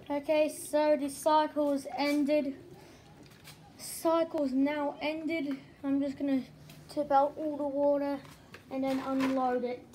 Okay, so the cycle's ended. Cycle's now ended. I'm just gonna tip out all the water and then unload it.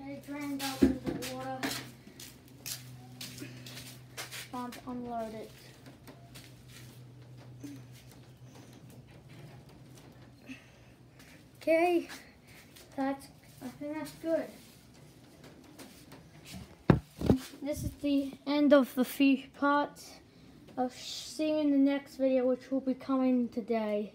I drained out all the water. Time to unload it. Okay, I think that's good. This is the end of the fish part. I'll see you in the next video, which will be coming today.